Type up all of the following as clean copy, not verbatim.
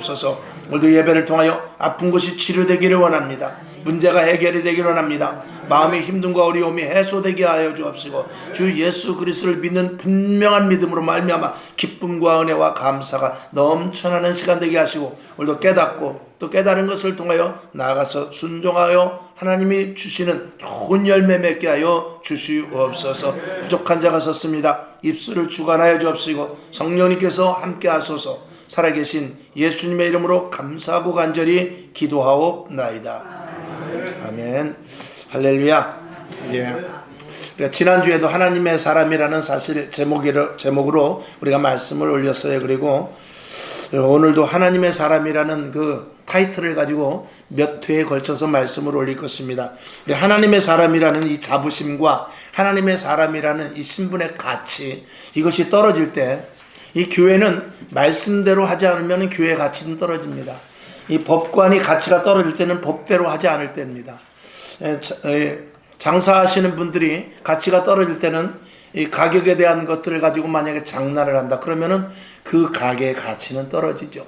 주옵소서. 오늘도 예배를 통하여 아픈 것이 치료되기를 원합니다. 문제가 해결이 되기를 원합니다. 마음의 힘듦과 어려움이 해소되게 하여 주옵시고 주 예수 그리스도를 믿는 분명한 믿음으로 말미암아 기쁨과 은혜와 감사가 넘쳐나는 시간 되게 하시고 오늘도 깨닫고 또 깨달은 것을 통하여 나아가서 순종하여 하나님이 주시는 좋은 열매 맺게 하여 주시옵소서. 부족한 자가 섰습니다. 입술을 주관하여 주옵시고 성령님께서 함께 하소서. 살아계신 예수님의 이름으로 감사하고 간절히 기도하옵나이다. 아멘. 할렐루야. 예. 지난주에도 하나님의 사람이라는 사실 제목으로 우리가 말씀을 올렸어요. 그리고 오늘도 하나님의 사람이라는 그 타이틀을 가지고 몇 회에 걸쳐서 말씀을 올릴 것입니다. 하나님의 사람이라는 이 자부심과 하나님의 사람이라는 이 신분의 가치, 이것이 떨어질 때 이 교회는 말씀대로 하지 않으면 교회의 가치는 떨어집니다. 이 법관이 가치가 떨어질 때는 법대로 하지 않을 때입니다. 장사하시는 분들이 가치가 떨어질 때는 이 가격에 대한 것들을 가지고 만약에 장난을 한다 그러면은 그 가게의 가치는 떨어지죠.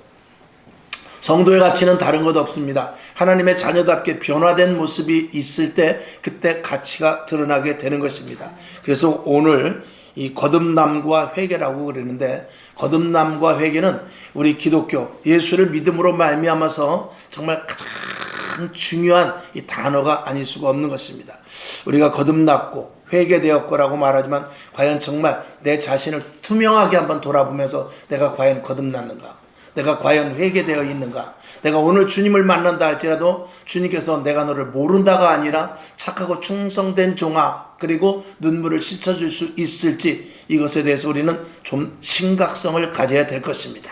성도의 가치는 다른 것 없습니다. 하나님의 자녀답게 변화된 모습이 있을 때 그때 가치가 드러나게 되는 것입니다. 그래서 오늘 이 거듭남과 회개라고 그러는데, 거듭남과 회개는 우리 기독교 예수를 믿음으로 말미암아서 정말 가장 중요한 이 단어가 아닐 수가 없는 것입니다. 우리가 거듭났고 회개되었고라고 말하지만 과연 정말 내 자신을 투명하게 한번 돌아보면서 내가 과연 거듭났는가, 내가 과연 회개되어 있는가, 내가 오늘 주님을 만난다 할지라도 주님께서 내가 너를 모른다가 아니라 착하고 충성된 종아 그리고 눈물을 씻어줄 수 있을지, 이것에 대해서 우리는 좀 심각성을 가져야 될 것입니다.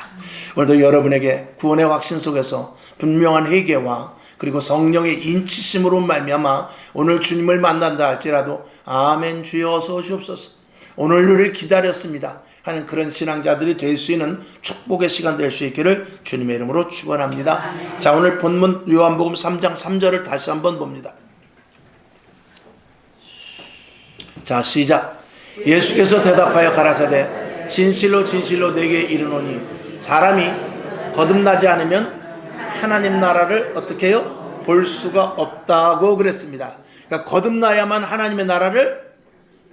오늘도 여러분에게 구원의 확신 속에서 분명한 회개와 그리고 성령의 인치심으로 말미암아 오늘 주님을 만난다 할지라도 아멘 주여 어서 오시옵소서, 오늘을 기다렸습니다 하는 그런 신앙자들이 될 수 있는 축복의 시간 될 수 있기를 주님의 이름으로 축원합니다. 자, 오늘 본문 요한복음 3장 3절을 다시 한번 봅니다. 자, 시작. 예수께서 대답하여 가라사대 진실로 진실로 내게 이르노니 사람이 거듭나지 않으면 하나님 나라를 어떻게 해요? 볼 수가 없다고 그랬습니다. 그러니까 거듭나야만 하나님의 나라를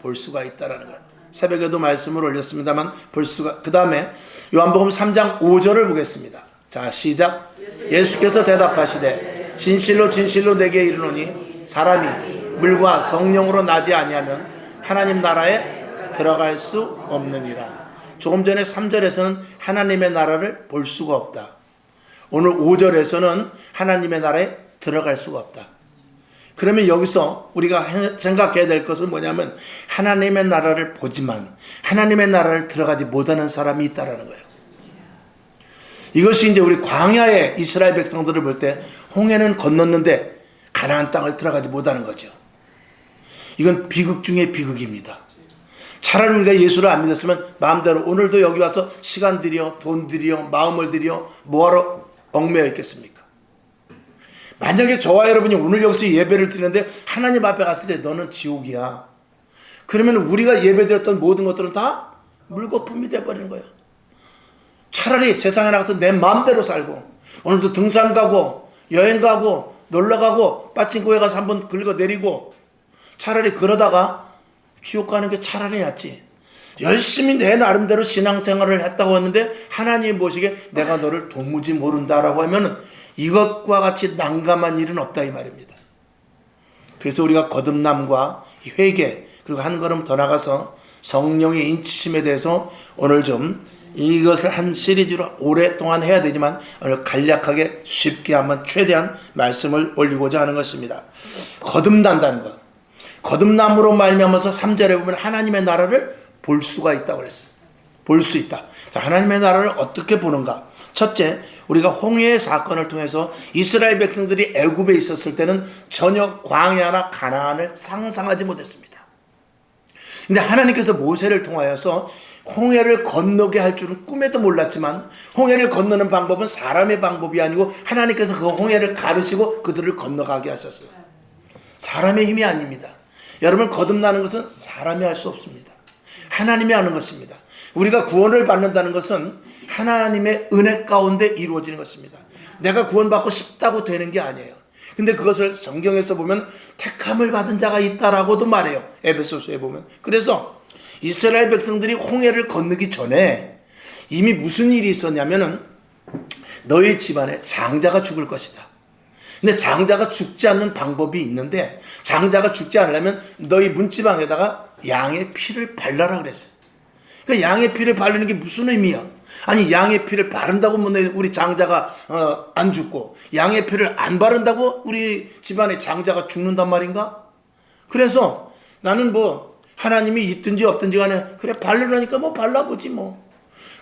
볼 수가 있다라는 거예요. 새벽에도 말씀을 올렸습니다만 볼 수가, 그 다음에 요한복음 3장 5절을 보겠습니다. 자, 시작. 예수께서 대답하시되 진실로 진실로 내게 이르노니 사람이 물과 성령으로 나지 아니하면 하나님 나라에 들어갈 수 없느니라. 조금 전에 3절에서는 하나님의 나라를 볼 수가 없다. 오늘 5절에서는 하나님의 나라에 들어갈 수가 없다. 그러면 여기서 우리가 생각해야 될 것은 뭐냐면 하나님의 나라를 보지만 하나님의 나라를 들어가지 못하는 사람이 있다라는 거예요. 이것이 이제 우리 광야의 이스라엘 백성들을 볼 때 홍해는 건넜는데 가나안 땅을 들어가지 못하는 거죠. 이건 비극 중에 비극입니다. 차라리 우리가 예수를 안 믿었으면 마음대로 오늘도 여기 와서 시간 들여 돈 들여 마음을 들여 뭐하러 얽매여 있겠습니까? 만약에 저와 여러분이 오늘 여기서 예배를 드리는데 하나님 앞에 갔을 때 너는 지옥이야, 그러면 우리가 예배드렸던 모든 것들은 다 물거품이 돼버리는 거예요. 차라리 세상에 나가서 내 마음대로 살고 오늘도 등산 가고 여행 가고 놀러 가고 빠친코에 가서 한번 긁어내리고 차라리 그러다가 지옥 가는 게 차라리 낫지. 열심히 내 나름대로 신앙생활을 했다고 했는데 하나님 보시기에 내가 너를 도무지 모른다라고 하면은 이것과 같이 난감한 일은 없다 이 말입니다. 그래서 우리가 거듭남과 회개 그리고 한 걸음 더 나가서 성령의 인치심에 대해서 오늘 좀 이것을 한 시리즈로 오랫동안 해야 되지만 오늘 간략하게 쉽게 한번 최대한 말씀을 올리고자 하는 것입니다. 거듭난다는 것, 거듭남으로 말미암아서 3절에 보면 하나님의 나라를 볼 수가 있다고 그랬어요. 볼 수 있다. 자, 하나님의 나라를 어떻게 보는가? 첫째, 우리가 홍해의 사건을 통해서 이스라엘 백성들이 애굽에 있었을 때는 전혀 광야나 가나안을 상상하지 못했습니다. 근데 하나님께서 모세를 통하여서 홍해를 건너게 할 줄은 꿈에도 몰랐지만 홍해를 건너는 방법은 사람의 방법이 아니고 하나님께서 그 홍해를 가르시고 그들을 건너가게 하셨어요. 사람의 힘이 아닙니다. 여러분, 거듭나는 것은 사람이 할 수 없습니다. 하나님이 하는 것입니다. 우리가 구원을 받는다는 것은 하나님의 은혜 가운데 이루어지는 것입니다. 내가 구원받고 싶다고 되는 게 아니에요. 근데 그것을 성경에서 보면 택함을 받은 자가 있다라고도 말해요. 에베소서에 보면. 그래서 이스라엘 백성들이 홍해를 건너기 전에 이미 무슨 일이 있었냐면은 너희 집안에 장자가 죽을 것이다. 근데 장자가 죽지 않는 방법이 있는데, 장자가 죽지 않으려면 너희 문지방에다가 양의 피를 발라라 그랬어요. 그러니까 양의 피를 바르는 게 무슨 의미야? 아니, 양의 피를 바른다고 뭐 우리 장자가 안 죽고, 양의 피를 안 바른다고 우리 집안에 장자가 죽는단 말인가? 그래서 나는 뭐 하나님이 있든지 없든지 간에 그래 바르라니까 뭐 발라보지 뭐.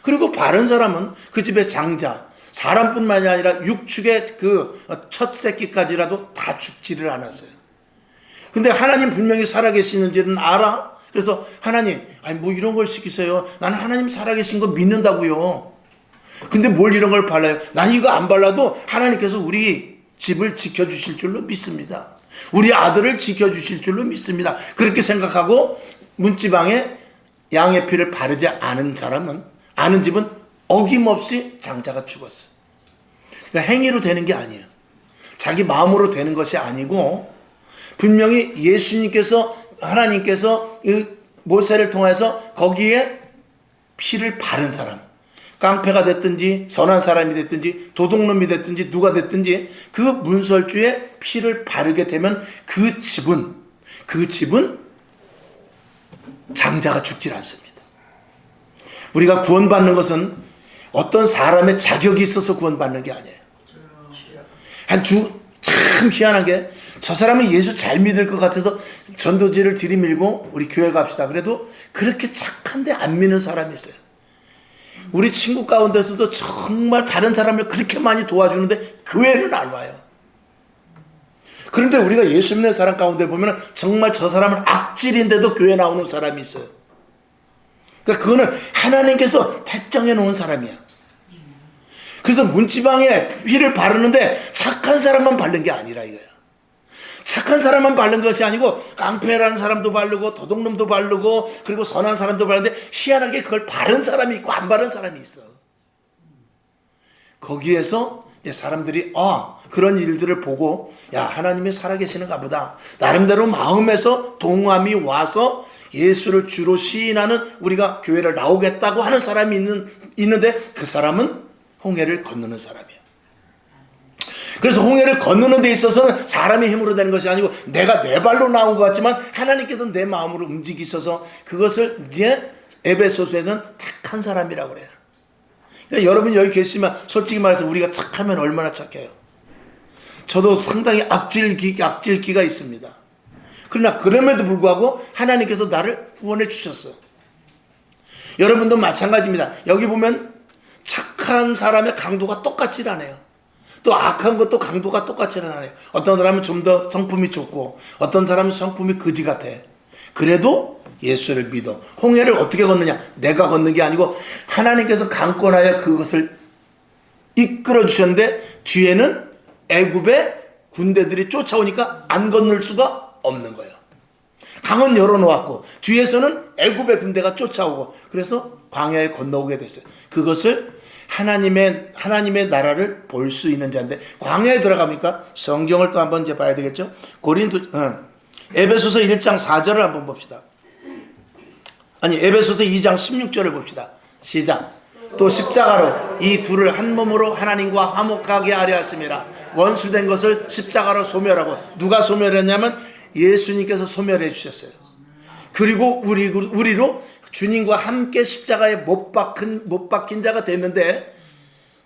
그리고 바른 사람은 그 집의 장자, 사람뿐만이 아니라 육축의 그 첫 새끼까지라도 다 죽지를 않았어요. 근데 하나님 분명히 살아계시는지는 알아? 그래서 하나님, 아니 뭐 이런 걸 시키세요. 나는 하나님 살아계신 거 믿는다고요. 근데 뭘 이런 걸 발라요? 난 이거 안 발라도 하나님께서 우리 집을 지켜주실 줄로 믿습니다. 우리 아들을 지켜주실 줄로 믿습니다. 그렇게 생각하고 문지방에 양의 피를 바르지 않은 사람은, 아는 집은 어김없이 장자가 죽었어. 그러니까 행위로 되는 게 아니에요. 자기 마음으로 되는 것이 아니고, 분명히 예수님께서, 하나님께서 모세를 통해서 거기에 피를 바른 사람, 깡패가 됐든지 선한 사람이 됐든지 도둑놈이 됐든지 누가 됐든지 그 문설주에 피를 바르게 되면 그 집은 장자가 죽질 않습니다. 우리가 구원받는 것은 어떤 사람의 자격이 있어서 구원받는 게 아니에요. 참 희한한 게, 저 사람은 예수 잘 믿을 것 같아서 전도지를 들이밀고 우리 교회 갑시다. 그래도 그렇게 착한데 안 믿는 사람이 있어요. 우리 친구 가운데서도 정말 다른 사람을 그렇게 많이 도와주는데 교회는 안 와요. 그런데 우리가 예수 믿는 사람 가운데 보면 정말 저 사람은 악질인데도 교회 나오는 사람이 있어요. 그러니까 그거는 하나님께서 택정해 놓은 사람이야. 그래서 문지방에 피를 바르는데 착한 사람만 바른 게 아니라 이거야. 착한 사람만 바른 것이 아니고 깡패라는 사람도 바르고 도둑놈도 바르고 그리고 선한 사람도 바르는데, 희한하게 그걸 바른 사람이 있고 안 바른 사람이 있어. 거기에서 이제 사람들이 그런 일들을 보고, 야, 하나님이 살아계시는가 보다. 나름대로 마음에서 동함이 와서 예수를 주로 시인하는, 우리가 교회를 나오겠다고 하는 사람이 있는데 그 사람은 홍해를 건너는 사람이에요. 그래서 홍해를 건너는 데 있어서는 사람의 힘으로 되는 것이 아니고 내가 내 발로 나온 것 같지만 하나님께서 내 마음으로 움직이셔서 그것을 이제 에베소서에는 택한 사람이라고 그래요. 그러니까 여러분 여기 계시면 솔직히 말해서 우리가 착하면 얼마나 착해요. 저도 상당히 악질기가 있습니다. 그러나 그럼에도 불구하고 하나님께서 나를 구원해 주셨어요. 여러분도 마찬가지입니다. 여기 보면 착한 사람의 강도가 똑같지 않아요. 또 악한 것도 강도가 똑같지 않아요. 어떤 사람은 좀 더 성품이 좋고 어떤 사람은 성품이 거지 같아. 그래도 예수를 믿어. 홍해를 어떻게 건느냐? 내가 걷는 게 아니고 하나님께서 강권하여 그것을 이끌어 주셨는데, 뒤에는 애굽의 군대들이 쫓아오니까 안 건널 수가 없는 거예요. 강은 열어놓았고 뒤에서는 애굽의 군대가 쫓아오고, 그래서 광야에 건너오게 됐어요. 그것을 하나님의 나라를 볼 수 있는 자인데, 광야에 들어가니까 성경을 또 한번 이제 봐야 되겠죠. 에베소서 1장 4절을 한번 봅시다. 에베소서 2장 16절을 봅시다. 시작. 또 십자가로 이 둘을 한 몸으로 하나님과 화목하게 하려 하심이라. 원수된 것을 십자가로 소멸하고, 누가 소멸했냐면 예수님께서 소멸해 주셨어요. 그리고 우리로 주님과 함께 십자가에 못 박힌 자가 됐는데,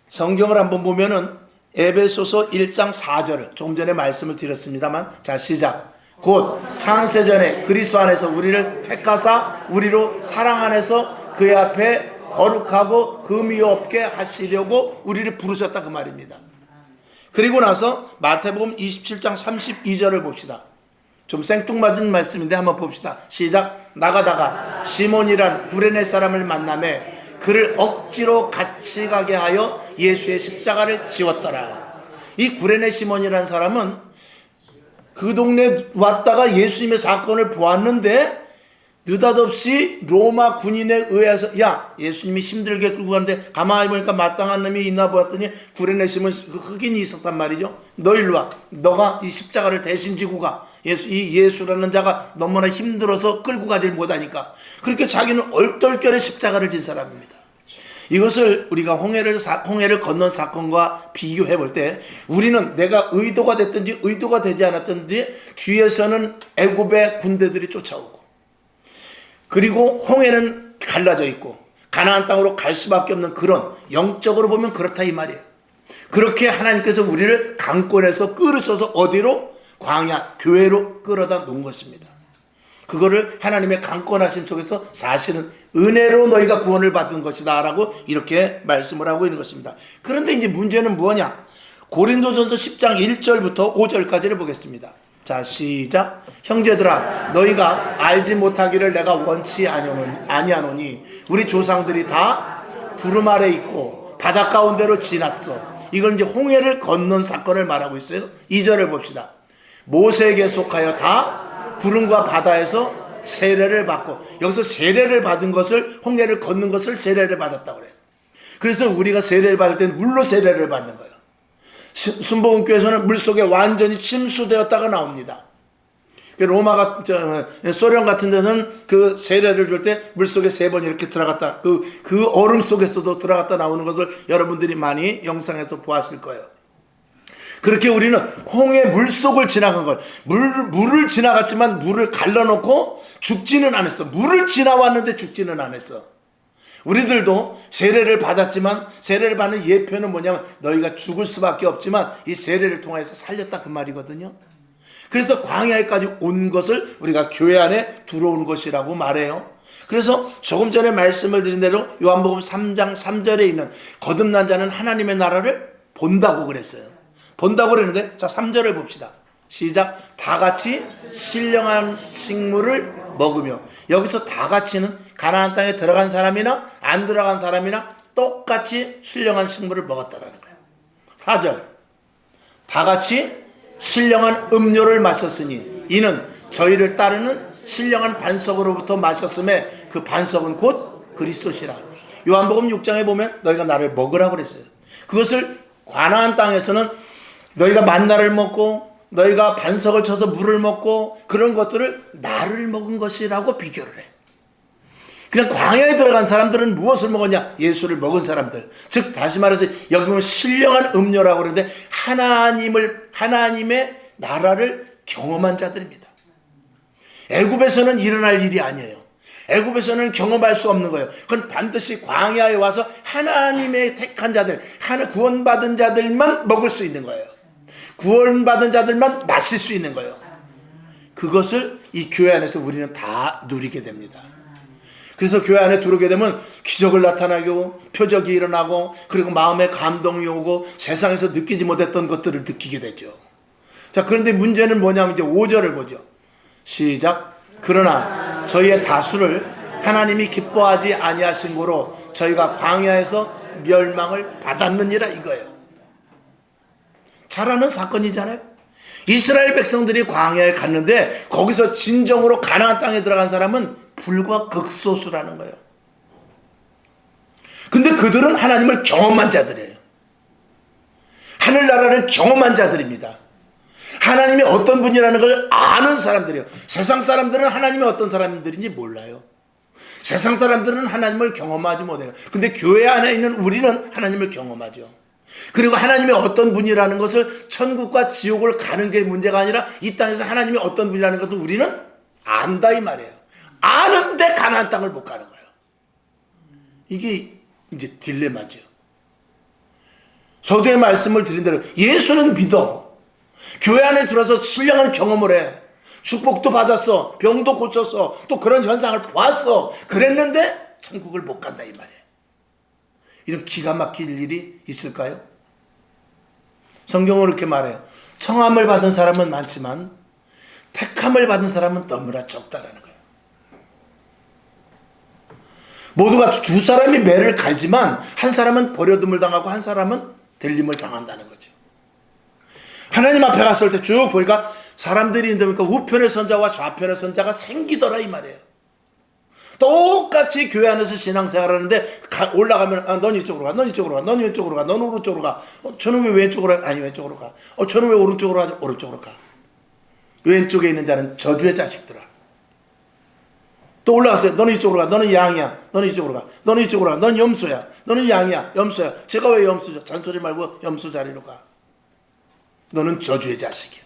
성경을 한번 보면은 에베소서 1장 4절, 조금 전에 말씀을 드렸습니다만, 자 시작. 곧 창세전에 그리스도 안에서 우리를 택하사 우리로 사랑 안에서 그의 앞에 거룩하고 금이 없게 하시려고 우리를 부르셨다, 그 말입니다. 그리고 나서 마태복음 27장 32절을 봅시다. 좀 생뚱맞은 말씀인데 한번 봅시다. 시작. 나가다가 시몬이란 구레네 사람을 만나매 그를 억지로 같이 가게 하여 예수의 십자가를 지웠더라. 이 구레네 시몬이라는 사람은 그 동네에 왔다가 예수님의 사건을 보았는데 느닷없이 로마 군인에 의해서 야 예수님이 힘들게 끌고 가는데 가만히 보니까 마땅한 놈이 있나 보았더니 구레네시몬 흑인이 있었단 말이죠. 너 일로 와. 너가 이 십자가를 대신 지고 가. 이 예수라는 자가 너무나 힘들어서 끌고 가질 못하니까. 그렇게 자기는 얼떨결에 십자가를 진 사람입니다. 이것을 우리가 홍해를 건넌 사건과 비교해 볼 때 우리는 내가 의도가 됐든지 의도가 되지 않았든지 뒤에서는 애굽의 군대들이 쫓아오고, 그리고 홍해는 갈라져 있고 가나안 땅으로 갈 수밖에 없는 그런, 영적으로 보면 그렇다 이 말이에요. 그렇게 하나님께서 우리를 강권에서 끌으셔서 어디로? 광야, 교회로 끌어다 놓은 것입니다. 그거를 하나님의 강권하심 속에서 사실은 은혜로 너희가 구원을 받은 것이다 라고 이렇게 말씀을 하고 있는 것입니다. 그런데 이제 문제는 뭐냐? 고린도전서 10장 1절부터 5절까지를 보겠습니다. 자, 시작. 형제들아, 너희가 알지 못하기를 내가 원치 아니하노니 우리 조상들이 다 구름 아래 있고 바다 가운데로 지났어. 이건 이제 홍해를 건넌 사건을 말하고 있어요. 2절을 봅시다. 모세에게 속하여 다 구름과 바다에서 세례를 받고, 여기서 세례를 받은 것을, 홍해를 걷는 것을 세례를 받았다고 그래요. 그래서 우리가 세례를 받을 때는 물로 세례를 받는 거예요. 순복음교회에서는 물속에 완전히 침수되었다가 나옵니다. 소련 같은 데는 그 세례를 줄 때 물속에 3번 이렇게 들어갔다, 그 얼음 속에서도 들어갔다 나오는 것을 여러분들이 많이 영상에서 보았을 거예요. 그렇게 우리는 홍해 물속을 지나간 걸, 물을 지나갔지만 물을 갈라놓고 죽지는 않았어. 물을 지나왔는데 죽지는 않았어. 우리들도 세례를 받았지만, 세례를 받는 예표는 뭐냐면 너희가 죽을 수밖에 없지만 이 세례를 통해서 살렸다 그 말이거든요. 그래서 광야에까지 온 것을 우리가 교회 안에 들어온 것이라고 말해요. 그래서 조금 전에 말씀을 드린 대로 요한복음 3장 3절에 있는 거듭난 자는 하나님의 나라를 본다고 그랬어요. 본다고 그랬는데, 자 3절을 봅시다. 시작. 다 같이 신령한 식물을 먹으며, 여기서 다 같이는 가나안 땅에 들어간 사람이나 안 들어간 사람이나 똑같이 신령한 식물을 먹었다라는 거예요. 4절. 다 같이 신령한 음료를 마셨으니 이는 저희를 따르는 신령한 반석으로부터 마셨음에 그 반석은 곧 그리스도시라. 요한복음 6장에 보면 너희가 나를 먹으라고 그랬어요. 그것을 가나안 땅에서는 너희가 만나를 먹고 너희가 반석을 쳐서 물을 먹고 그런 것들을 나를 먹은 것이라고 비교를 해. 그냥 광야에 들어간 사람들은 무엇을 먹었냐? 예수를 먹은 사람들. 즉 다시 말해서 여기 보면 신령한 음료라고 그러는데 하나님의 나라를 경험한 자들입니다. 애굽에서는 일어날 일이 아니에요. 애굽에서는 경험할 수 없는 거예요. 그건 반드시 광야에 와서 하나님의 택한 자들, 구원받은 자들만 먹을 수 있는 거예요. 구원받은 자들만 마실 수 있는 거예요. 그것을 이 교회 안에서 우리는 다 누리게 됩니다. 그래서 교회 안에 들어오게 되면 기적을 나타나고 표적이 일어나고, 그리고 마음에 감동이 오고 세상에서 느끼지 못했던 것들을 느끼게 되죠. 자, 그런데 문제는 뭐냐면 이제 5절을 보죠. 시작. 그러나 저희의 다수를 하나님이 기뻐하지 아니하신 고로 저희가 광야에서 멸망을 받았느니라 이거예요. 잘 아는 사건이잖아요. 이스라엘 백성들이 광야에 갔는데 거기서 진정으로 가나안 땅에 들어간 사람은 불과 극소수라는 거예요. 근데 그들은 하나님을 경험한 자들이에요. 하늘나라를 경험한 자들입니다. 하나님이 어떤 분이라는 걸 아는 사람들이에요. 세상 사람들은 하나님이 어떤 사람들인지 몰라요. 세상 사람들은 하나님을 경험하지 못해요. 근데 교회 안에 있는 우리는 하나님을 경험하죠. 그리고 하나님이 어떤 분이라는 것을, 천국과 지옥을 가는 게 문제가 아니라 이 땅에서 하나님이 어떤 분이라는 것을 우리는 안다 이 말이에요. 아는데 가나안 땅을 못 가는 거예요. 이게 이제 딜레마죠. 서두에 말씀을 드린 대로 예수는 믿어. 교회 안에 들어서 신령한 경험을 해. 축복도 받았어. 병도 고쳤어. 또 그런 현상을 보았어. 그랬는데 천국을 못 간다 이 말이에요. 이런 기가 막힐 일이 있을까요? 성경은 이렇게 말해요. 청함을 받은 사람은 많지만 택함을 받은 사람은 너무나 적다라는 거예요. 모두가 두 사람이 매를 갈지만 한 사람은 버려둠을 당하고 한 사람은 들림을 당한다는 거죠. 하나님 앞에 갔을 때 쭉 보니까 사람들이 있는데 보니까 우편의 선자와 좌편의 선자가 생기더라 이 말이에요. 똑같이 교회 안에서 신앙생활 하는데 올라가면 넌 이쪽으로 가, 넌 이쪽으로 가, 넌 왼쪽으로 가, 넌 오른쪽으로 가. 저는 왜 왼쪽으로 가? 아니 왼쪽으로 가. 저는 왜 오른쪽으로 가? 오른쪽으로 가. 왼쪽에 있는 자는 저주의 자식들아. 또 올라갔어요. 너는 이쪽으로 가. 너는 양이야. 너는 이쪽으로 가. 너는 이쪽으로 가. 너는 염소야. 너는 양이야. 염소야. 제가 왜 염소죠? 잔소리 말고 염소 자리로 가. 너는 저주의 자식이야.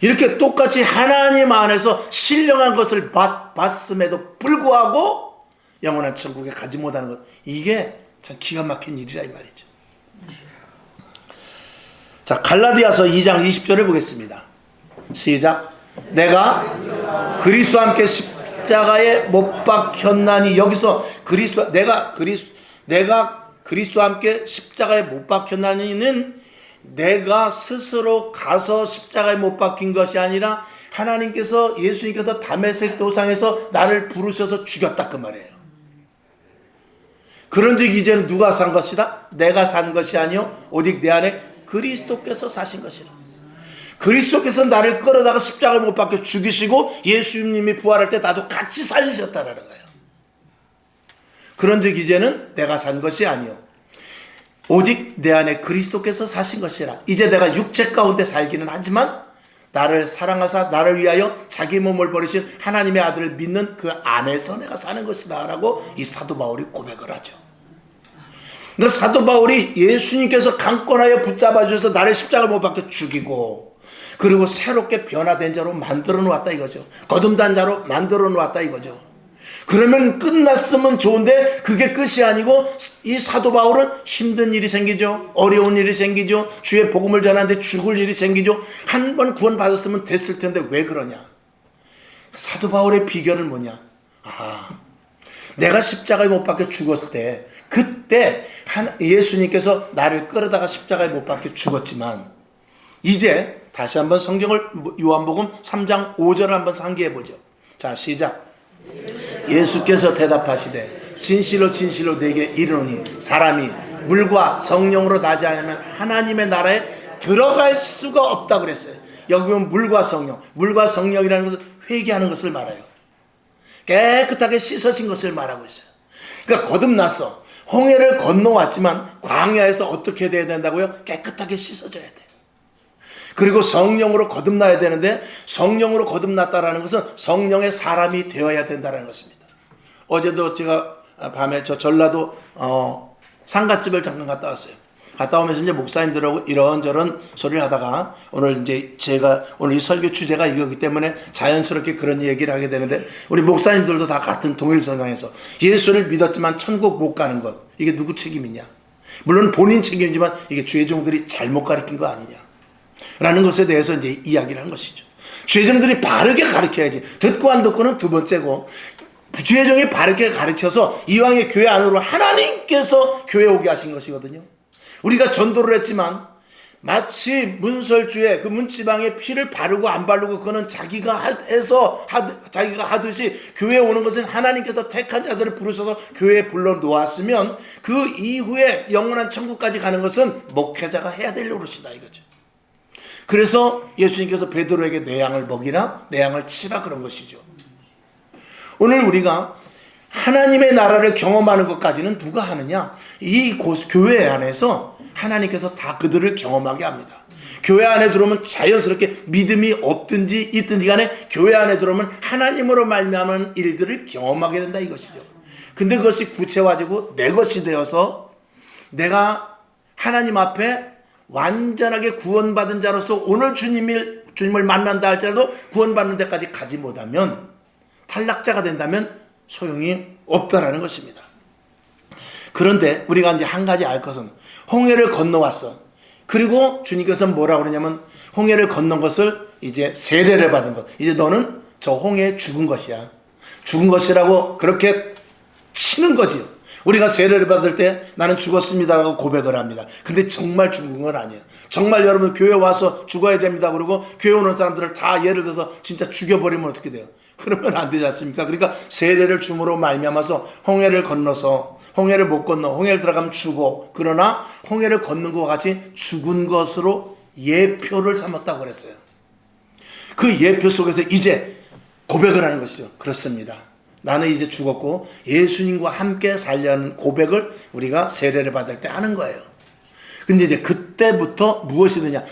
이렇게 똑같이 하나님 안에서 신령한 것을 봤음에도 불구하고 영원한 천국에 가지 못하는 것, 이게 참 기가 막힌 일이라 이 말이죠. 자, 갈라디아서 2장 20절을 보겠습니다. 시작. 내가 그리스도와 함께 십자가에 못 박혔나니, 여기서 내가 그리스도와 함께 십자가에 못 박혔나니는 내가 스스로 가서 십자가에 못 박힌 것이 아니라 예수님께서 다메섹 도상에서 나를 부르셔서 죽였다 그 말이에요. 그런즉 이제는 누가 산 것이다? 내가 산 것이 아니요 오직 내 안에 그리스도께서 사신 것이라. 그리스도께서 나를 끌어다가 십자가에 못 박혀 죽이시고 예수님이 부활할 때 나도 같이 살리셨다라는 거예요. 그런즉 이제는 내가 산 것이 아니요 오직 내 안에 그리스도께서 사신 것이라. 이제 내가 육체 가운데 살기는 하지만 나를 사랑하사 나를 위하여 자기 몸을 버리신 하나님의 아들을 믿는 그 안에서 내가 사는 것이다 라고 이 사도 바울이 고백을 하죠. 그 사도 바울이 예수님께서 강권하여 붙잡아 주셔서 나를 십자가에 못 박혀 죽이고, 그리고 새롭게 변화된 자로 만들어 놓았다 이거죠. 거듭난 자로 만들어 놓았다 이거죠. 그러면 끝났으면 좋은데 그게 끝이 아니고 이 사도 바울은 힘든 일이 생기죠. 어려운 일이 생기죠. 주의 복음을 전하는데 죽을 일이 생기죠. 한 번 구원 받았으면 됐을 텐데 왜 그러냐. 사도 바울의 비결은 뭐냐. 내가 십자가에 못 박혀 죽었을 때, 그때 예수님께서 나를 끌어다가 십자가에 못 박혀 죽었지만, 이제 다시 한번 성경을 요한복음 3장 5절을 한번 상기해 보죠. 자, 시작. 예수께서 대답하시되 진실로 진실로 내게 이르노니 사람이 물과 성령으로 나지 않으면 하나님의 나라에 들어갈 수가 없다 그랬어요. 여기 보면 물과 성령이라는 것은 회개하는 것을 말해요. 깨끗하게 씻어진 것을 말하고 있어요. 그러니까 거듭났어. 홍해를 건너왔지만 광야에서 어떻게 돼야 된다고요? 깨끗하게 씻어져야 돼. 그리고 성령으로 거듭나야 되는데, 성령으로 거듭났다라는 것은 성령의 사람이 되어야 된다는 것입니다. 어제도 제가 밤에 저 전라도 상갓집을 잠깐 갔다 왔어요. 갔다 오면서 이제 목사님들하고 이런저런 소리를 하다가, 오늘 이 설교 주제가 이거기 때문에 자연스럽게 그런 얘기를 하게 되는데, 우리 목사님들도 다 같은 동일선상에서 예수를 믿었지만 천국 못 가는 것, 이게 누구 책임이냐? 물론 본인 책임이지만 이게 주의 종들이 잘못 가르친 거 아니냐? 라는 것에 대해서 이제 이야기를 한 것이죠. 주의종들이 바르게 가르쳐야지. 듣고 안 듣고는 두 번째고, 주의종이 바르게 가르쳐서 이왕의 교회 안으로 하나님께서 교회 오게 하신 것이거든요. 우리가 전도를 했지만 마치 문설주에 그 문지방에 피를 바르고 안 바르고 그거는 자기가 하듯이, 교회에 오는 것은 하나님께서 택한 자들을 부르셔서 교회에 불러 놓았으면 그 이후에 영원한 천국까지 가는 것은 목회자가 해야 될 노릇이다 이거죠. 그래서 예수님께서 베드로에게 내 양을 먹이라, 내 양을 치라 그런 것이죠. 오늘 우리가 하나님의 나라를 경험하는 것까지는 누가 하느냐? 이 교회 안에서 하나님께서 다 그들을 경험하게 합니다. 교회 안에 들어오면 자연스럽게 믿음이 없든지 있든지 간에 교회 안에 들어오면 하나님으로 말미암은 일들을 경험하게 된다 이것이죠. 근데 그것이 구체화되고 내 것이 되어서 내가 하나님 앞에 완전하게 구원받은 자로서 오늘 주님을 만난다 할지라도 구원받는 데까지 가지 못하면, 탈락자가 된다면 소용이 없다라는 것입니다. 그런데 우리가 이제 한 가지 알 것은, 홍해를 건너왔어. 그리고 주님께서 뭐라고 그러냐면, 홍해를 건넌 것을 이제 세례를 받은 것, 이제 너는 저 홍해에 죽은 것이야. 죽은 것이라고 그렇게 치는 거지요. 우리가 세례를 받을 때 나는 죽었습니다라고 고백을 합니다. 근데 정말 죽은 건 아니에요. 정말 여러분 교회 와서 죽어야 됩니다 그러고 교회 오는 사람들을 다 예를 들어서 진짜 죽여버리면 어떻게 돼요? 그러면 안 되지 않습니까? 그러니까 세례를 줌으로 말미암아서 홍해를 건너서, 홍해를 못 건너 홍해를 들어가면 죽어. 그러나 홍해를 걷는 것과 같이 죽은 것으로 예표를 삼았다고 그랬어요. 그 예표 속에서 이제 고백을 하는 것이죠. 그렇습니다. 나는 이제 죽었고 예수님과 함께 살려는 고백을 우리가 세례를 받을 때 하는 거예요. 근데 이제 그때부터 무엇이 되냐?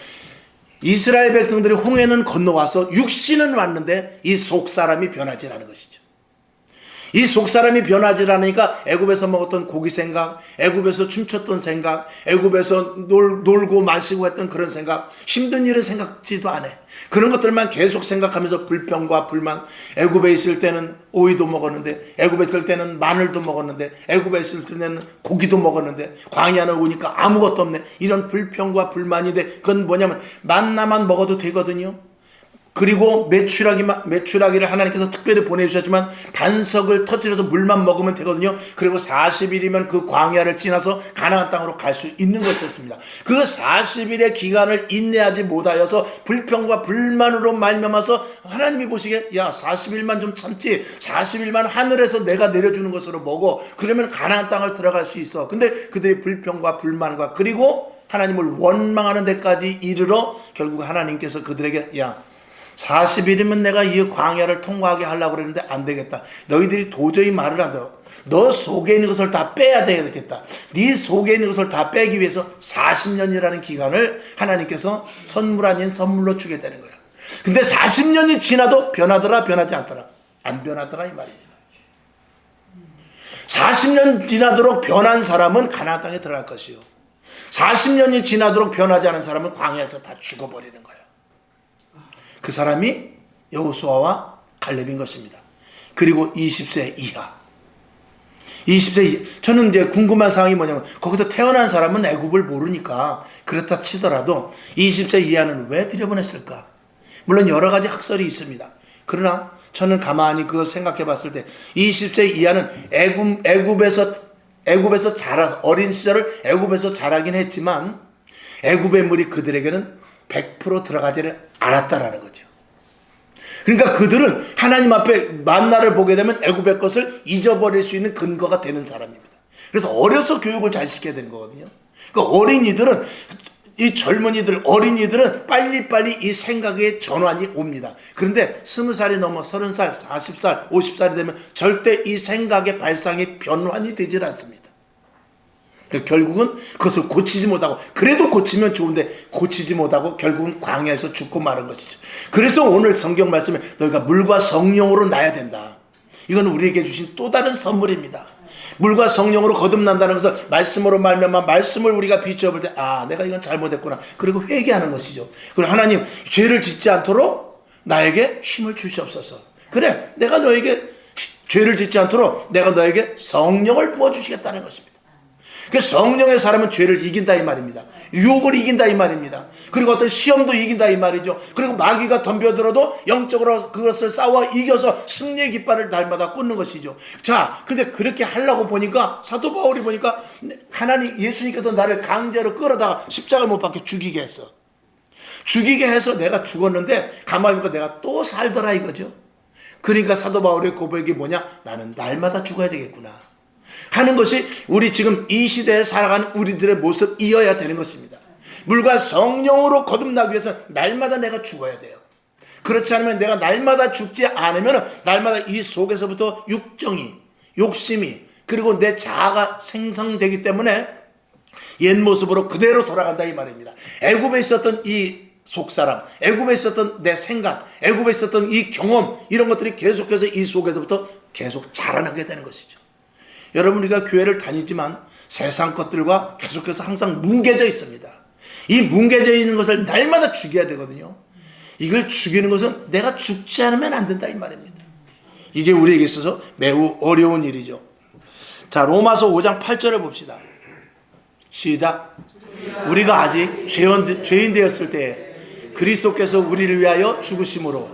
이스라엘 백성들이 홍해는 건너와서 육신은 왔는데 이 속사람이 변하지 않은 것이죠. 이 속사람이 변하지 않으니까 애굽에서 먹었던 고기 생각, 애굽에서 춤췄던 생각, 애굽에서 놀고 마시고 했던 그런 생각, 힘든 일은 생각지도 않아. 그런 것들만 계속 생각하면서 불평과 불만. 애굽에 있을 때는 오이도 먹었는데, 애굽에 있을 때는 마늘도 먹었는데, 애굽에 있을 때는 고기도 먹었는데, 광야는 오니까 아무것도 없네. 이런 불평과 불만인데 그건 뭐냐면 만나만 먹어도 되거든요. 그리고 메추라기를 하나님께서 특별히 보내주셨지만 반석을 터뜨려서 물만 먹으면 되거든요. 그리고 40일이면 그 광야를 지나서 가나안 땅으로 갈 수 있는 것이었습니다. 그 40일의 기간을 인내하지 못하여서 불평과 불만으로 말미암아서 하나님이 보시기에 야 40일만 좀 참지, 40일만 하늘에서 내가 내려주는 것으로 먹어, 그러면 가나안 땅을 들어갈 수 있어. 근데 그들이 불평과 불만과 그리고 하나님을 원망하는 데까지 이르러 결국 하나님께서 그들에게 야 40일이면 내가 이 광야를 통과하게 하려고 그랬는데 안 되겠다. 너희들이 도저히 말을 안 들어. 너 속에 있는 것을 다 빼야 되겠다. 네 속에 있는 것을 다 빼기 위해서 40년이라는 기간을 하나님께서 선물 아닌 선물로 주게 되는 거예요. 근데 40년이 지나도 변하더라 변하지 않더라? 안 변하더라 이 말입니다. 40년 지나도록 변한 사람은 가나안 땅에 들어갈 것이요, 40년이 지나도록 변하지 않은 사람은 광야에서 다 죽어버리는 거예요. 그 사람이 여호수아와 갈렙인 것입니다. 그리고 20세 이하. 20세 이하. 저는 이제 궁금한 사항이 뭐냐면 거기서 태어난 사람은 애굽을 모르니까 그렇다 치더라도 20세 이하는 왜 들여보냈을까? 물론 여러 가지 학설이 있습니다. 그러나 저는 가만히 그걸 생각해 봤을 때 20세 이하는 애굽에서 자라, 어린 시절을 애굽에서 자라긴 했지만 애굽의 물이 그들에게는 100% 들어가지를 않았다라는 거죠. 그러니까 그들은 하나님 앞에 만나를 보게 되면 애굽의 것을 잊어버릴 수 있는 근거가 되는 사람입니다. 그래서 어려서 교육을 잘 시켜야 되는 거거든요. 그러니까 어린이들은, 이 젊은이들, 어린이들은 빨리빨리 이 생각의 전환이 옵니다. 그런데 20살이 넘어 30살, 40살, 50살이 되면 절대 이 생각의 발상이 변환이 되질 않습니다. 결국은 그것을 고치지 못하고, 그래도 고치면 좋은데 고치지 못하고 결국은 광야에서 죽고 마는 것이죠. 그래서 오늘 성경 말씀에 너희가 물과 성령으로 나야 된다. 이건 우리에게 주신 또 다른 선물입니다. 물과 성령으로 거듭난다는 것은 말씀으로 말미암아 말씀을 우리가 비춰볼 때 아 내가 이건 잘못했구나, 그리고 회개하는 것이죠. 그리고 하나님 죄를 짓지 않도록 나에게 힘을 주시옵소서. 그래 내가 너에게 죄를 짓지 않도록 내가 너에게 성령을 부어주시겠다는 것입니다. 그 성령의 사람은 죄를 이긴다 이 말입니다. 유혹을 이긴다 이 말입니다. 그리고 어떤 시험도 이긴다 이 말이죠. 그리고 마귀가 덤벼들어도 영적으로 그것을 싸워 이겨서 승리의 깃발을 날마다 꽂는 것이죠. 자, 근데 그렇게 하려고 보니까 사도 바울이 보니까 하나님 예수님께서 나를 강제로 끌어다가 십자가를 못 박혀 죽이게 했어. 죽이게 해서 내가 죽었는데 가만히 보니까 내가 또 살더라 이거죠. 그러니까 사도 바울의 고백이 뭐냐? 나는 날마다 죽어야 되겠구나 하는 것이 우리 지금 이 시대에 살아가는 우리들의 모습이어야 되는 것입니다. 물과 성령으로 거듭나기 위해서 날마다 내가 죽어야 돼요. 그렇지 않으면 내가 날마다 죽지 않으면 날마다 이 속에서부터 육정이, 욕심이, 그리고 내 자아가 생성되기 때문에 옛 모습으로 그대로 돌아간다 이 말입니다. 애굽에 있었던 이 속사람, 애굽에 있었던 내 생각, 애굽에 있었던 이 경험, 이런 것들이 계속해서 이 속에서부터 계속 자라나게 되는 것이죠. 여러분 우리가 교회를 다니지만 세상 것들과 계속해서 항상 뭉개져 있습니다. 이 뭉개져 있는 것을 날마다 죽여야 되거든요. 이걸 죽이는 것은 내가 죽지 않으면 안 된다 이 말입니다. 이게 우리에게 있어서 매우 어려운 일이죠. 자, 로마서 5장 8절을 봅시다. 시작. 우리가 아직 죄인 되었을 때에 그리스도께서 우리를 위하여 죽으심으로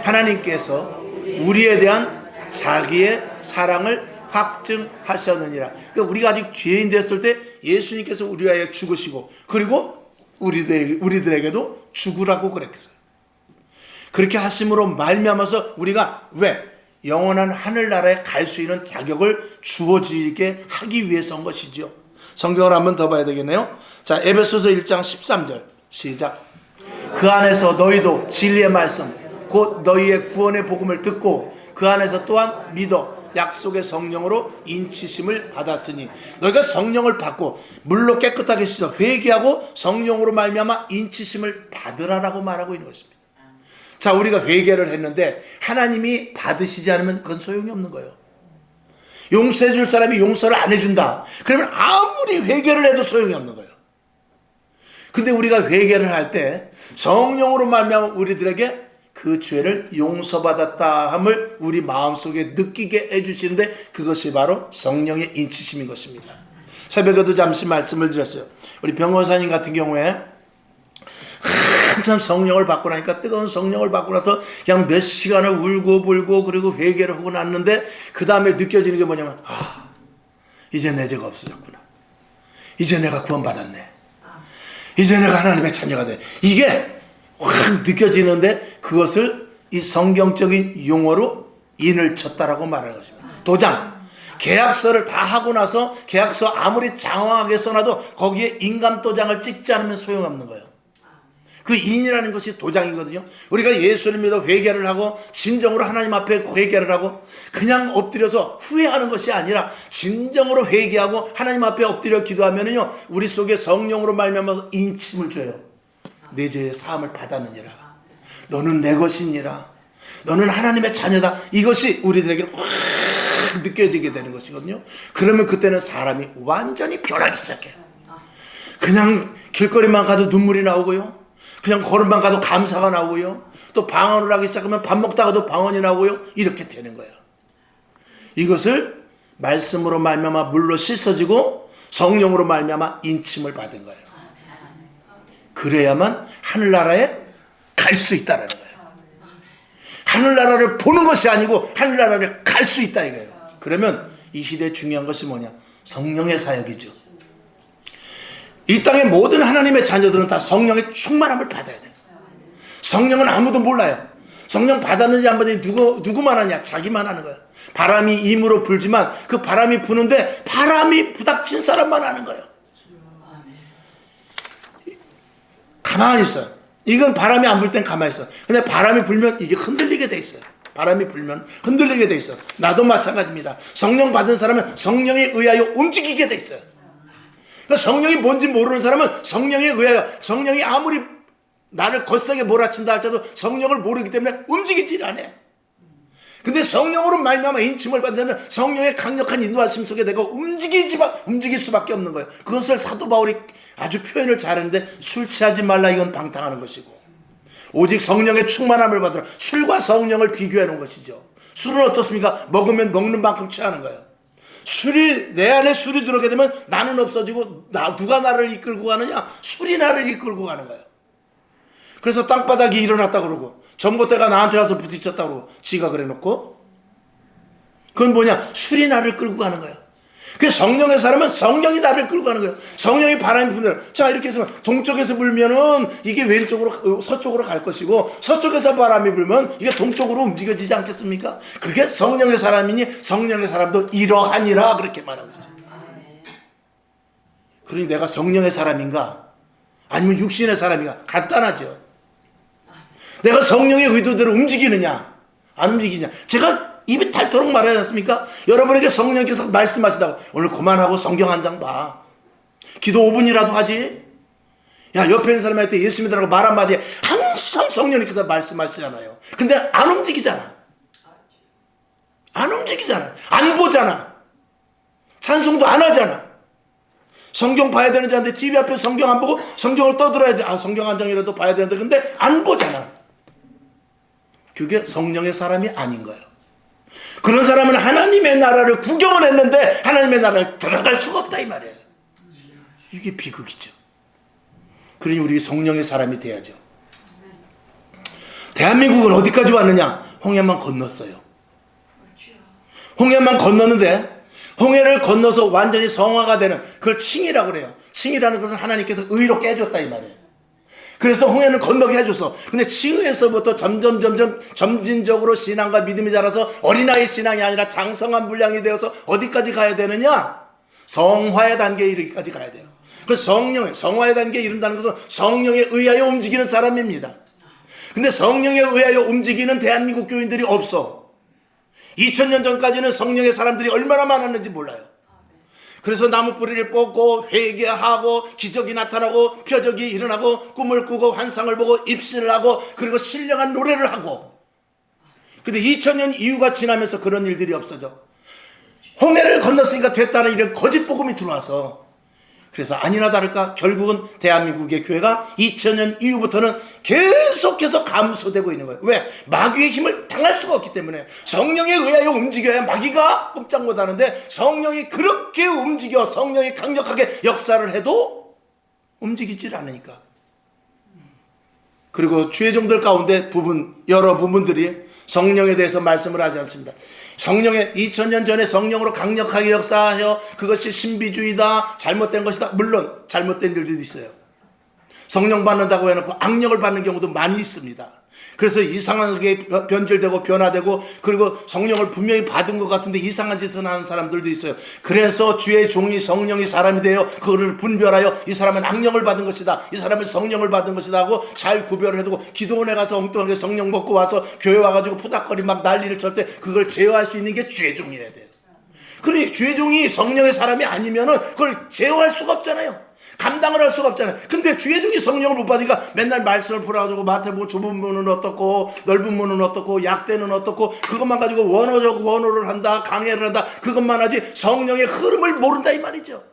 하나님께서 우리에 대한 자기의 사랑을 확증하셨느니라. 그러니까 우리가 아직 죄인 되었을 때 예수님께서 우리 위하여 죽으시고 그리고 우리들에게도 죽으라고 그랬어요. 그렇게 하심으로 말미암아서 우리가 왜 영원한 하늘나라에 갈 수 있는 자격을 주어지게 하기 위해서인 것이죠. 성경을 한번 더 봐야 되겠네요. 자, 에베소서 1장 13절 시작. 그 안에서 너희도 진리의 말씀 곧 너희의 구원의 복음을 듣고 그 안에서 또한 믿어 약속의 성령으로 인치심을 받았으니 너희가 성령을 받고 물로 깨끗하게 씻어 회개하고 성령으로 말미암아 인치심을 받으라라고 말하고 있는 것입니다. 자, 우리가 회개를 했는데 하나님이 받으시지 않으면 그건 소용이 없는 거예요. 용서해 줄 사람이 용서를 안 해준다. 그러면 아무리 회개를 해도 소용이 없는 거예요. 근데 우리가 회개를 할 때 성령으로 말미암아 우리들에게 그 죄를 용서받았다 함을 우리 마음속에 느끼게 해주시는데 그것이 바로 성령의 인치심인 것입니다. 새벽에도 잠시 말씀을 드렸어요. 우리 병원사님 같은 경우에 한참 성령을 받고 나니까 뜨거운 성령을 받고 나서 그냥 몇 시간을 울고 불고 그리고 회개를 하고 났는데 그 다음에 느껴지는 게 뭐냐면 이제 내 죄가 없어졌구나. 이제 내가 구원받았네. 이제 내가 하나님의 자녀가 돼. 이게 확 느껴지는데 그것을 이 성경적인 용어로 인을 쳤다라고 말하는 것입니다. 도장. 계약서를 다 하고 나서 계약서 아무리 장황하게 써놔도 거기에 인감 도장을 찍지 않으면 소용없는 거예요. 그 인이라는 것이 도장이거든요. 우리가 예수를 믿어 회개를 하고 진정으로 하나님 앞에 회개를 하고 그냥 엎드려서 후회하는 것이 아니라 진정으로 회개하고 하나님 앞에 엎드려 기도하면은요 우리 속에 성령으로 말미암아서 인침을 줘요. 내 죄의 사함을 받았느니라. 너는 내 것이니라. 너는 하나님의 자녀다. 이것이 우리들에게 확 느껴지게 되는 것이거든요. 그러면 그때는 사람이 완전히 변하기 시작해요. 그냥 길거리만 가도 눈물이 나오고요. 그냥 걸음만 가도 감사가 나오고요. 또 방언을 하기 시작하면 밥 먹다가도 방언이 나오고요. 이렇게 되는 거예요. 이것을 말씀으로 말미암아 물로 씻어지고 성령으로 말미암아 인침을 받은 거예요. 그래야만 하늘나라에 갈 수 있다라는 거예요. 하늘나라를 보는 것이 아니고 하늘나라를 갈 수 있다 이거예요. 그러면 이 시대에 중요한 것이 뭐냐? 성령의 사역이죠. 이 땅의 모든 하나님의 자녀들은 다 성령의 충만함을 받아야 돼요. 성령은 아무도 몰라요. 성령 받았는지 안 받았는지 누구만 하냐? 자기만 하는 거예요. 바람이 임으로 불지만 그 바람이 부는데 바람이 부닥친 사람만 하는 거예요. 가만히 있어요. 이건 바람이 안 불 땐 가만히 있어. 근데 바람이 불면 이게 흔들리게 돼 있어요. 바람이 불면 흔들리게 돼 있어요. 나도 마찬가지입니다. 성령 받은 사람은 성령에 의하여 움직이게 돼 있어요. 그러니까 성령이 뭔지 모르는 사람은 성령에 의하여 성령이 아무리 나를 거세게 몰아친다 할지라도 성령을 모르기 때문에 움직이질 않아요. 근데 성령으로 말미암아 인침을 받은 자는 성령의 강력한 인도하심 속에 내가 움직일 수밖에 없는 거예요. 그것을 사도 바울이 아주 표현을 잘했는데 술 취하지 말라 이건 방탕하는 것이고 오직 성령의 충만함을 받으라. 술과 성령을 비교해 놓은 것이죠. 술은 어떻습니까? 먹으면 먹는 만큼 취하는 거예요. 내 안에 술이 들어오게 되면 나는 없어지고 누가 나를 이끌고 가느냐? 술이 나를 이끌고 가는 거예요. 그래서 땅바닥이 일어났다 그러고 전봇대가 나한테 와서 부딪혔다 그러고 지가 그래 놓고 그건 뭐냐? 술이 나를 끌고 가는 거예요. 그 성령의 사람은 성령이 나를 끌고 가는 거예요. 성령이 바람이 부는 자 이렇게 해서 동쪽에서 불면은 이게 왼쪽으로 서쪽으로 갈 것이고 서쪽에서 바람이 불면 이게 동쪽으로 움직여지지 않겠습니까? 그게 성령의 사람이니 성령의 사람도 이러하니라 그렇게 말하고 있어요. 그러니 내가 성령의 사람인가 아니면 육신의 사람인가 간단하죠. 내가 성령의 의도대로 움직이느냐 안 움직이냐. 제가 입이 닳도록 말하지 않습니까? 여러분에게 성령께서 말씀하시다고 오늘 그만하고 성경 한 장 봐. 기도 5분이라도 하지. 야 옆에 있는 사람한테 예수 믿으라고 말 한마디에 항상 성령님께서 말씀하시잖아요. 근데 안 움직이잖아. 안 움직이잖아. 안 보잖아. 찬송도 안 하잖아. 성경 봐야 되는 자인데 TV 앞에 성경 안 보고 성경을 떠들어야 돼. 성경 한 장이라도 봐야 되는데 근데 안 보잖아. 그게 성령의 사람이 아닌 거예요. 그런 사람은 하나님의 나라를 구경을 했는데 하나님의 나라를 들어갈 수가 없다 이 말이에요. 이게 비극이죠. 그러니 우리 성령의 사람이 돼야죠. 대한민국은 어디까지 왔느냐? 홍해만 건넜어요. 홍해만 건넜는데 홍해를 건너서 완전히 성화가 되는 그걸 칭이라고 그래요. 칭이라는 것은 하나님께서 의롭게 해줬다 이 말이에요. 그래서 홍해는 건너게 해줘서 근데 칭의에서부터 점진적으로 신앙과 믿음이 자라서 어린아이 신앙이 아니라 장성한 분량이 되어서 어디까지 가야 되느냐? 성화의 단계에 이르기까지 가야 돼요. 그래서 성화의 단계에 이른다는 것은 성령에 의하여 움직이는 사람입니다. 근데 성령에 의하여 움직이는 대한민국 교인들이 없어. 2000년 전까지는 성령의 사람들이 얼마나 많았는지 몰라요. 그래서 나무 뿌리를 뽑고 회개하고 기적이 나타나고 표적이 일어나고 꿈을 꾸고 환상을 보고 입신을 하고 그리고 신령한 노래를 하고. 근데 2000년 이후가 지나면서 그런 일들이 없어져. 홍해를 건넜으니까 됐다는 이런 거짓 복음이 들어와서, 그래서 아니나 다를까 결국은 대한민국의 교회가 2000년 이후부터는 계속해서 감소되고 있는 거예요. 왜? 마귀의 힘을 당할 수가 없기 때문에. 성령에 의하여 움직여야 마귀가 꼼짝 못하는데, 성령이 그렇게 움직여 성령이 강력하게 역사를 해도 움직이질 않으니까. 그리고 주의 종들 가운데 여러 부분들이 성령에 대해서 말씀을 하지 않습니다. 성령의 2000년 전에 성령으로 강력하게 역사하여 그것이 신비주의다, 잘못된 것이다. 물론 잘못된 일들도 있어요. 성령 받는다고 해놓고 악령을 받는 경우도 많이 있습니다. 그래서 이상하게 변질되고 변화되고, 그리고 성령을 분명히 받은 것 같은데 이상한 짓을 하는 사람들도 있어요. 그래서 주의 종이 성령이 사람이 되어 그거를 분별하여 이 사람은 악령을 받은 것이다, 이 사람은 성령을 받은 것이다 하고 잘 구별을 해두고, 기도원에 가서 엉뚱하게 성령 먹고 와서 교회 와가지고 푸닥거리 막 난리를 칠 때 그걸 제어할 수 있는 게 주의 종이어야 돼요. 그러니 주의 종이 성령의 사람이 아니면은 그걸 제어할 수가 없잖아요. 감당을 할 수가 없잖아요. 근데 주의 종이 성령을 못 받으니까 맨날 말씀을 풀어가지고 마태복음 좁은 문은 어떻고 넓은 문은 어떻고 약대는 어떻고 그것만 가지고 원어를 한다, 강해를 한다, 그것만 하지 성령의 흐름을 모른다 이 말이죠.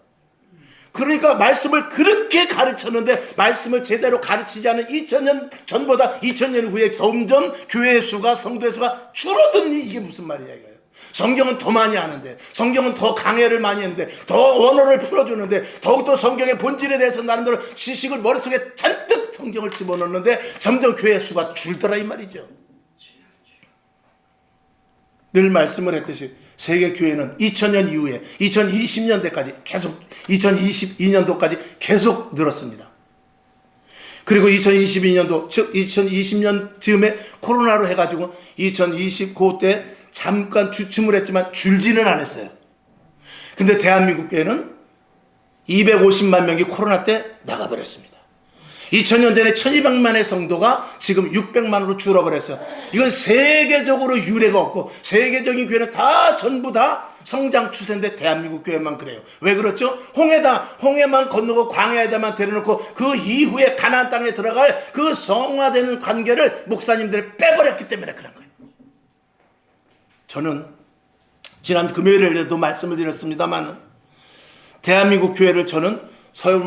그러니까 말씀을 그렇게 가르쳤는데 말씀을 제대로 가르치지 않은 2000년 전보다 2000년 후에 점점 교회의 수가, 성도의 수가 줄어드니 이게 무슨 말이야 이거예요. 성경은 더 많이 아는데, 성경은 더 강해를 많이 했는데, 더 언어를 풀어주는데, 더욱더 성경의 본질에 대해서 나름대로 지식을 머릿속에 잔뜩 성경을 집어넣는데 점점 교회 수가 줄더라 이 말이죠. 늘 말씀을 했듯이 세계 교회는 2000년 이후에 2020년대까지 계속, 2022년도까지 계속 늘었습니다. 그리고 2022년도, 즉 2020년 즈음에 코로나로 해가지고 2029 때 잠깐 주춤을 했지만 줄지는 않았어요. 근데 대한민국 교회는 250만 명이 코로나 때 나가버렸습니다. 2000년 전에 1200만의 성도가 지금 600만으로 줄어버렸어요. 이건 세계적으로 유례가 없고, 세계적인 교회는 전부 다 성장 추세인데 대한민국 교회만 그래요. 왜 그렇죠? 홍해만 건너고 광야에다만 데려놓고 그 이후에 가나안 땅에 들어갈 그 성화되는 관계를 목사님들이 빼버렸기 때문에 그런 거예요. 저는 지난 금요일에도 말씀을 드렸습니다만, 대한민국 교회를 저는 서울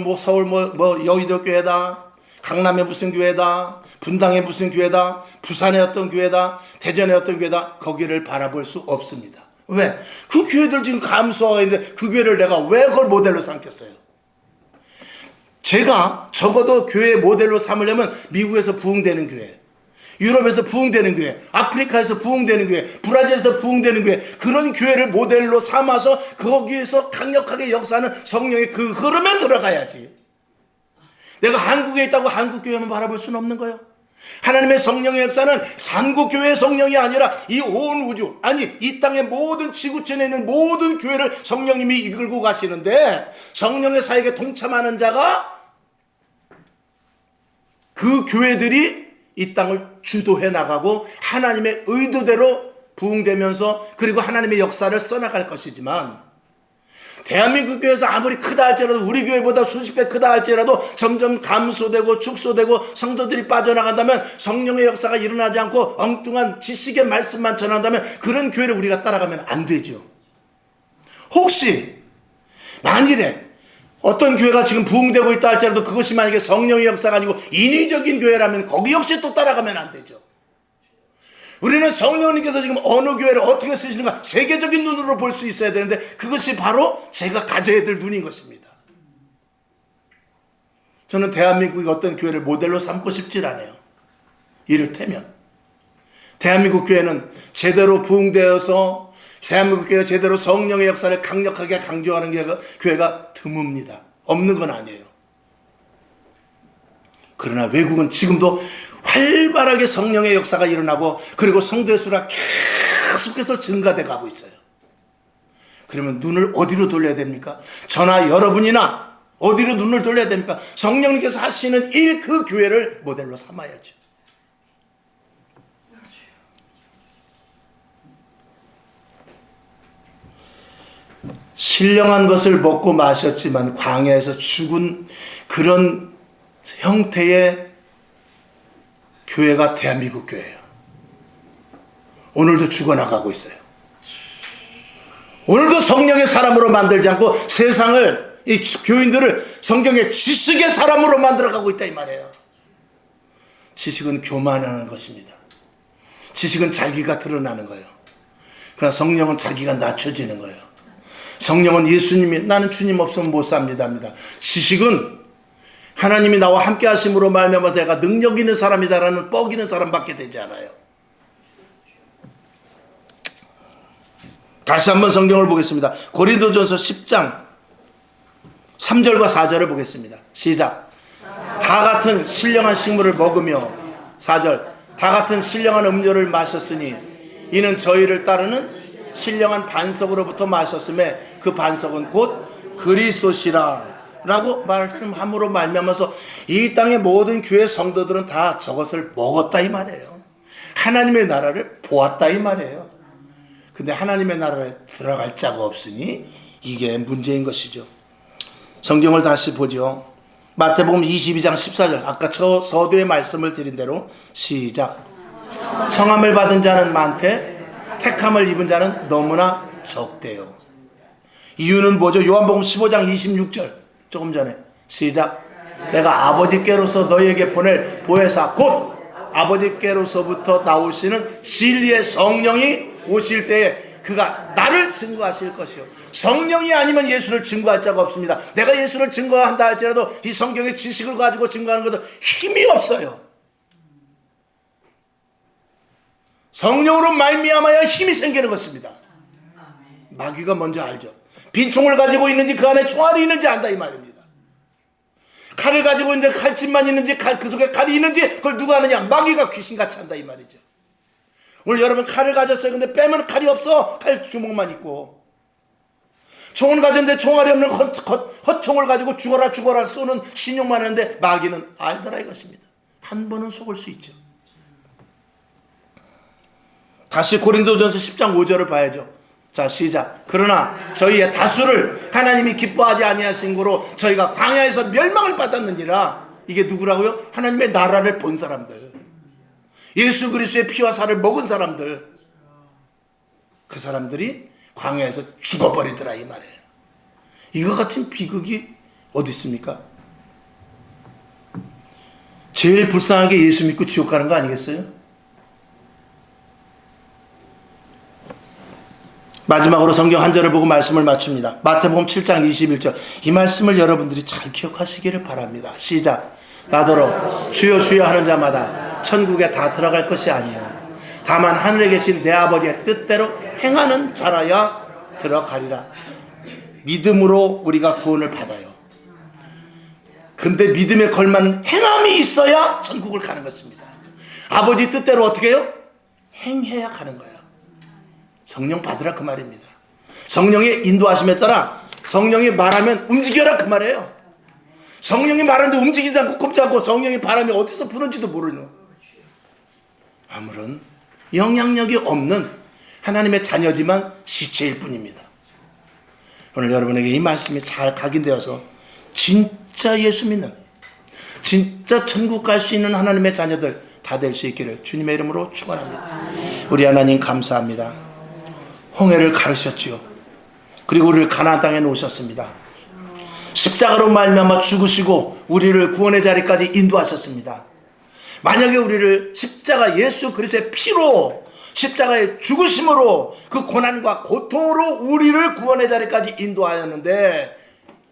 여의도 교회다, 강남의 무슨 교회다, 분당의 무슨 교회다, 부산의 어떤 교회다, 대전의 어떤 교회다, 거기를 바라볼 수 없습니다. 왜? 그 교회들 지금 감소하고 있는데 그 교회를 내가 왜 그걸 모델로 삼겠어요? 제가 적어도 교회 모델로 삼으려면 미국에서 부흥되는 교회, 유럽에서 부흥되는 교회, 아프리카에서 부흥되는 교회, 브라질에서 부흥되는 교회, 그런 교회를 모델로 삼아서 거기에서 강력하게 역사하는 성령의 그 흐름에 들어가야지. 내가 한국에 있다고 한국 교회만 바라볼 수는 없는 거예요. 하나님의 성령의 역사는 한국 교회의 성령이 아니라 이 온 우주, 아니 이 땅의 모든 지구촌에 있는 모든 교회를 성령님이 이끌고 가시는데, 성령의 사역에 동참하는 자가, 그 교회들이 이 땅을 주도해 나가고 하나님의 의도대로 부흥되면서 그리고 하나님의 역사를 써나갈 것이지만, 대한민국 교회에서 아무리 크다 할지라도, 우리 교회보다 수십 배 크다 할지라도 점점 감소되고 축소되고 성도들이 빠져나간다면, 성령의 역사가 일어나지 않고 엉뚱한 지식의 말씀만 전한다면 그런 교회를 우리가 따라가면 안 되죠. 혹시 만일에 어떤 교회가 지금 부흥되고 있다 할지라도 그것이 만약에 성령의 역사가 아니고 인위적인 교회라면 거기 역시 또 따라가면 안 되죠. 우리는 성령님께서 지금 어느 교회를 어떻게 쓰시는가 세계적인 눈으로 볼 수 있어야 되는데, 그것이 바로 제가 가져야 될 눈인 것입니다. 저는 대한민국의 어떤 교회를 모델로 삼고 싶질 않아요. 이를테면 대한민국 교회는 제대로 부흥되어서 대한민국 교회가 제대로 성령의 역사를 강력하게 강조하는 교회가 드뭅니다. 없는 건 아니에요. 그러나 외국은 지금도 활발하게 성령의 역사가 일어나고, 그리고 성도의 수가 계속해서 증가돼 가고 있어요. 그러면 눈을 어디로 돌려야 됩니까? 저나 여러분이나 어디로 눈을 돌려야 됩니까? 성령님께서 하시는 일, 그 교회를 모델로 삼아야죠. 신령한 것을 먹고 마셨지만 광야에서 죽은 그런 형태의 교회가 대한민국 교회예요. 오늘도 죽어나가고 있어요. 오늘도 성령의 사람으로 만들지 않고 세상을, 이 교인들을 성경의 지식의 사람으로 만들어가고 있다 이 말이에요. 지식은 교만하는 것입니다. 지식은 자기가 드러나는 거예요. 그러나 성령은 자기가 낮춰지는 거예요. 성령은 예수님이 나는 주님 없으면 못 삽니다 합니다. 지식은 하나님이 나와 함께 하심으로 말미암아 내가 능력 있는 사람이다라는 뻐기는 사람밖에 되지 않아요. 다시 한번 성경을 보겠습니다. 고린도전서 10장 3절과 4절을 보겠습니다. 시작. 다 같은 신령한 식물을 먹으며 4절 다 같은 신령한 음료를 마셨으니 이는 저희를 따르는 신령한 반석으로부터 마셨음에 그 반석은 곧 그리스도시라 라고 말씀함으로 말미암아서 이 땅의 모든 교회 성도들은 다 저것을 먹었다 이 말이에요. 하나님의 나라를 보았다 이 말이에요. 근데 하나님의 나라에 들어갈 자가 없으니 이게 문제인 것이죠. 성경을 다시 보죠. 마태복음 22장 14절 아까 저 서두에 말씀을 드린 대로 시작. 청함을 받은 자는 많되 택함을 입은 자는 너무나 적대요. 이유는 뭐죠? 요한복음 15장 26절 조금 전에 시작. 내가 아버지께로서 너희에게 보낼 보혜사 곧 아버지께로서부터 나오시는 진리의 성령이 오실 때에 그가 나를 증거하실 것이요. 성령이 아니면 예수를 증거할 자가 없습니다. 내가 예수를 증거한다 할지라도 이 성경의 지식을 가지고 증거하는 것은 힘이 없어요. 성령으로 말미암아야 힘이 생기는 것입니다. 마귀가 먼저 알죠. 빈 총을 가지고 있는지 그 안에 총알이 있는지 안다 이 말입니다. 칼을 가지고 있는데 칼집만 있는지 그 속에 칼이 있는지 그걸 누가 아느냐? 마귀가 귀신같이 한다 이 말이죠. 오늘 여러분 칼을 가졌어요. 근데 빼면 칼이 없어. 칼 주먹만 있고. 총을 가졌는데 총알이 없는 헛총을 가지고 죽어라 죽어라 쏘는 신용만 하는데 마귀는 알더라 이것입니다. 한 번은 속을 수 있죠. 다시 고린도전서 10장 5절을 봐야죠. 자 시작. 그러나 저희의 다수를 하나님이 기뻐하지 아니하신 거로 저희가 광야에서 멸망을 받았느니라. 이게 누구라고요? 하나님의 나라를 본 사람들, 예수 그리스도의 피와 살을 먹은 사람들, 그 사람들이 광야에서 죽어버리더라 이 말이에요. 이거 같은 비극이 어디 있습니까? 제일 불쌍한 게 예수 믿고 지옥 가는 거 아니겠어요? 마지막으로 성경 한 절을 보고 말씀을 마칩니다. 마태복음 7장 21절. 이 말씀을 여러분들이 잘 기억하시기를 바랍니다. 시작. 나더러 주여 주여 하는 자마다 천국에 다 들어갈 것이 아니요 다만 하늘에 계신 내 아버지의 뜻대로 행하는 자라야 들어가리라. 믿음으로 우리가 구원을 받아요. 근데 믿음에 걸맞는 행함이 있어야 천국을 가는 것입니다. 아버지 뜻대로 어떻게 해요? 행해야 가는 거예요. 성령 받으라 그 말입니다. 성령의 인도하심에 따라 성령이 말하면 움직여라 그 말이에요. 성령이 말하는데 움직이지 않고 꼽지 않고 성령의 바람이 어디서 부는지도 모르는 아무런 영향력이 없는 하나님의 자녀지만 시체일 뿐입니다. 오늘 여러분에게 이 말씀이 잘 각인되어서 진짜 예수 믿는, 진짜 천국 갈 수 있는 하나님의 자녀들 다 될 수 있기를 주님의 이름으로 축원합니다. 우리 하나님 감사합니다. 홍해를 가르셨지요. 그리고 우리를 가나안 땅에 놓으셨습니다. 십자가로 말미암아 죽으시고 우리를 구원의 자리까지 인도하셨습니다. 만약에 우리를 십자가 예수 그리스도의 피로 십자가의 죽으심으로 그 고난과 고통으로 우리를 구원의 자리까지 인도하였는데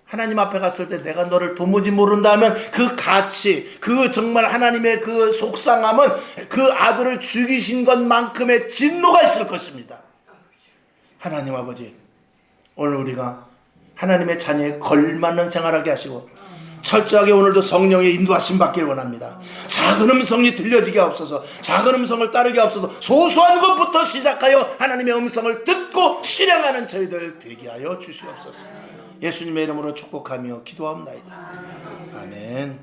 하나님 앞에 갔을 때 내가 너를 도무지 모른다 하면 그 가치, 그 정말 하나님의 그 속상함은 그 아들을 죽이신 것만큼의 진노가 있을 것입니다. 하나님 아버지, 오늘 우리가 하나님의 자녀에 걸맞는 생활하게 하시고 철저하게 오늘도 성령의 인도하심 받길 원합니다. 작은 음성이 들려지게 없어서, 작은 음성을 따르게 없어서 소소한 것부터 시작하여 하나님의 음성을 듣고 실행하는 저희들 되게 하여 주시옵소서. 예수님의 이름으로 축복하며 기도합니다. 아멘.